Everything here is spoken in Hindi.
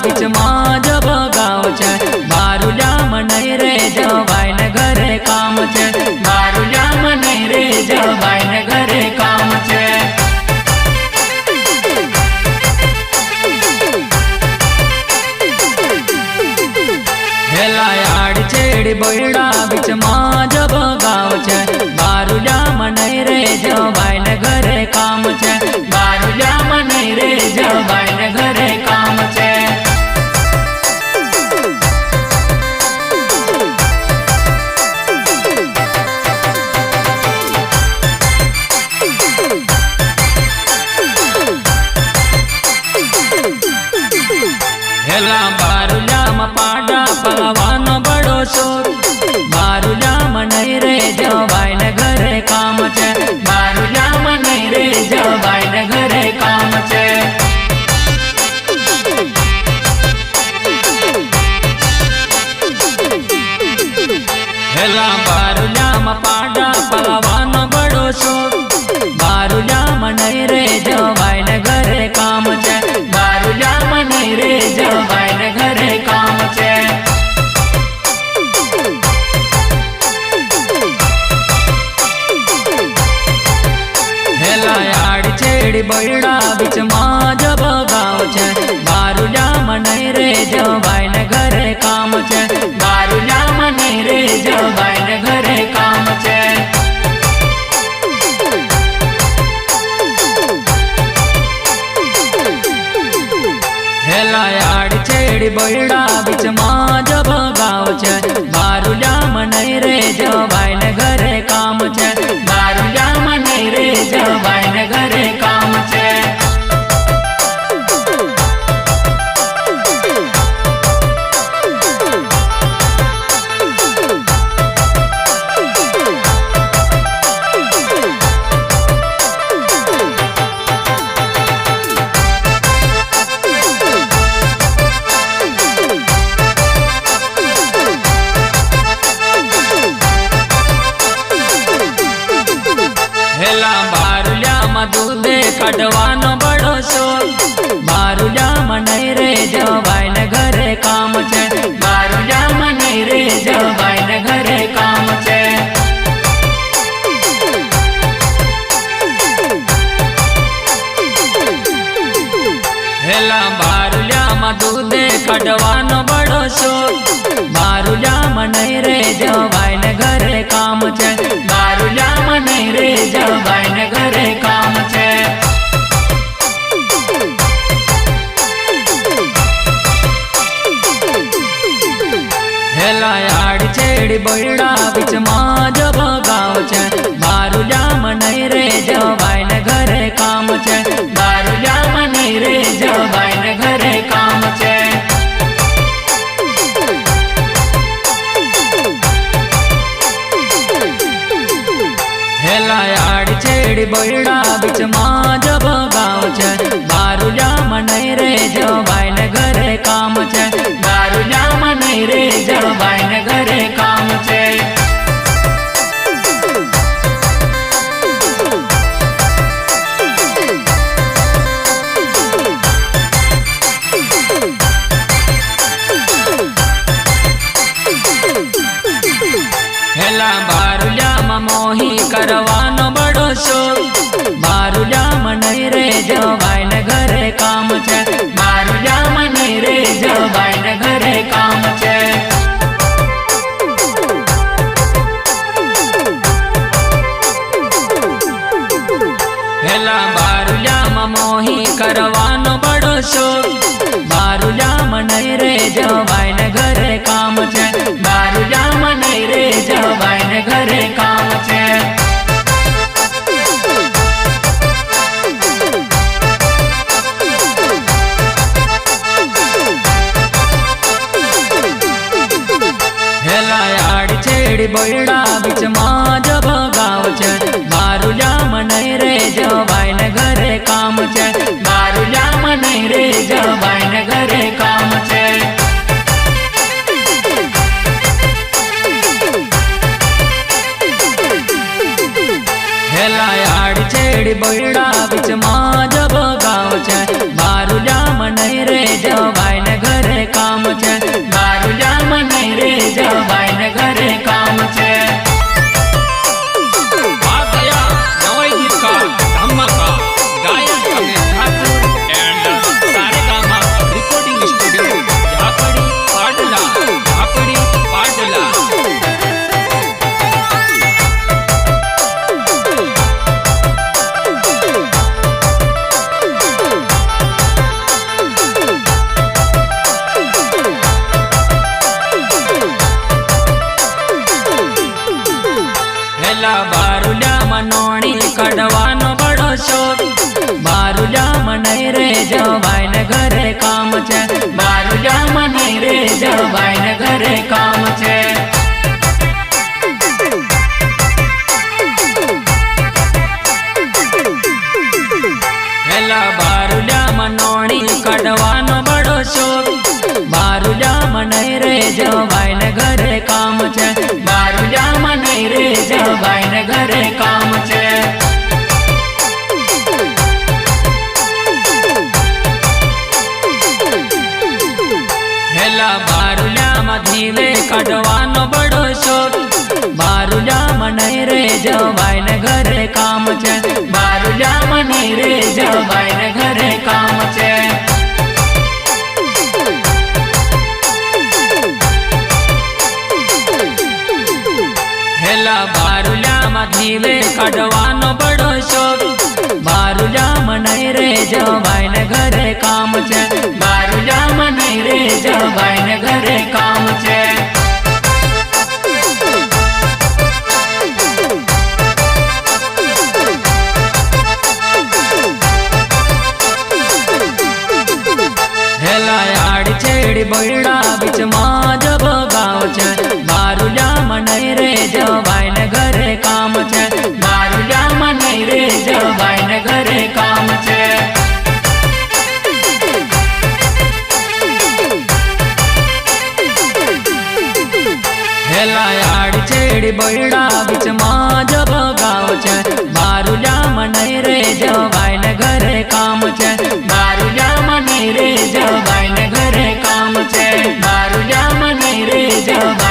बीच माँ जब गाँव छे। बारुल्या नहीं रे जवाई ने घरे काम छे। बारुल्या नहीं रे जवाई ने घरे काम छे। हेलायाड़ छेड़ी बोयड़ा बीच माँ जब गाँव छे। बारुल्या नहीं रे जवाई ने घरे काम छे। बारुल्या नहीं रे जवाई ने घरे काम छे। हेला बारुल्या पाड़ा पलवानो बड़ो शोर। बारुल्या नहीं रे जवाई ने घरे काम छे। बारुल्या नहीं रे जवाई ने घरे काम छे। हेला बारुल्या पाड़ा पलवानो बड़ो शोर। बारुल्या नहीं रे जवाई ने घरे काम छे। बारुल्या नहीं रे जवाई ने घरे काम छे। हेलायाड़ छेड़ी बोयड़ा बीच माँ जब गाँव छे। बारुल्या नहीं रे जवाई ने घरे काम छे। बारुल्या नहीं रे जवाई ने घरे काम छे। हेलायाड़ छेड़ी बोयड़ा बीच माँ जब गाँव छे। बारुल्या नहीं रे जवाई ने घरे काम छे। बारुल्या नहीं रे जवाई ने घरे काम छे। हेला बारुल्या दूधे कटवानो बड़ो शोर। बारुल्या नहीं रे जवाई ने घरे काम छे। बारुल्या नहीं रे जवाई ने घरे काम छे। हेला बारुल्या दूधे कटवानो बड़ो शोर। बारुल्या नहीं रे जवाई ने घरे काम छे। बारुल्या नहीं रे जवाई ने घरे काम छे। हेलायाड़ छेड़ी बोयड़ा बीच माँ जब गाँव छे। बारुल्या नहीं रे जवाई ने घरे काम छे। बारुल्या नहीं रे जवाई ने घरे काम छे। हेलायाड़ छेड़ी बोयड़ा बीच माँ जब गाँव छे। बारुल्या नहीं रे जवाई ने घरे काम छे। बारुल्या नहीं रे जवाई ने घरे काम छे। हेला बारुल्या मोही करवानो बड़ो शोर। बारुल्या नहीं रे जवाई ने घरे काम छे। बारुल्या नहीं रे जवाई ने घरे काम छे। हेला बारुल्या मोही करवानो बड़ो शोर। बारुल्या नहीं रे जवाई ने घरे काम छे। बारुल्या नहीं रे जवाई ने घरे काम छे। हेलायाड़ छेड़ी बोयड़ा बीच माँ जब गाँव छे। बारुल्या नहीं रे जवाई ने घरे काम छे। बारुल्या नहीं रे जवाई ने घरे काम छे। हेलायाड़ छेड़ी बोयड़ा बीच माँ जब गाँव छे। बारुल्या नहीं रे जवाई ने घरे बारुजा मने रे जवाई ने घरे काम छे। हेला बारुजा मनोणी कढ़वानो बड़ो शोक, बारुजा मने रे जवाई ने घरे काम छे। बारुजा मने रे जवाई ने घरे काम छे। हेला बारुजा मधीवे कढ़वानो बड़ो शोक, बारुजा मने रे जवाई ने घरे काम छे। बारुजा मने रे जवाई ने घरे काम छे। हेला बारुजा मधीवे कढ़वानो बड़ो शोक, बारुजा मने रे जवाई ने घरे काम छे। बारुजा मने रे जवाई ने घरे काम छे। हेला आड़ी छेड़ी बड़ा बीच मां जब गाँव छे। बारुजा मने रे जवाई ने घरे काम छे। बारुजा मने रे जवाई ने घरे काम छे। हेला आड़ी छेड़ी बड़ा बीच मां जब गाँव छे। बारुजा मने रे जवाई ने घरे काम छे। बारुजा मने रे जवाई ने घरे काम छे। बारुजा मने रे जवाई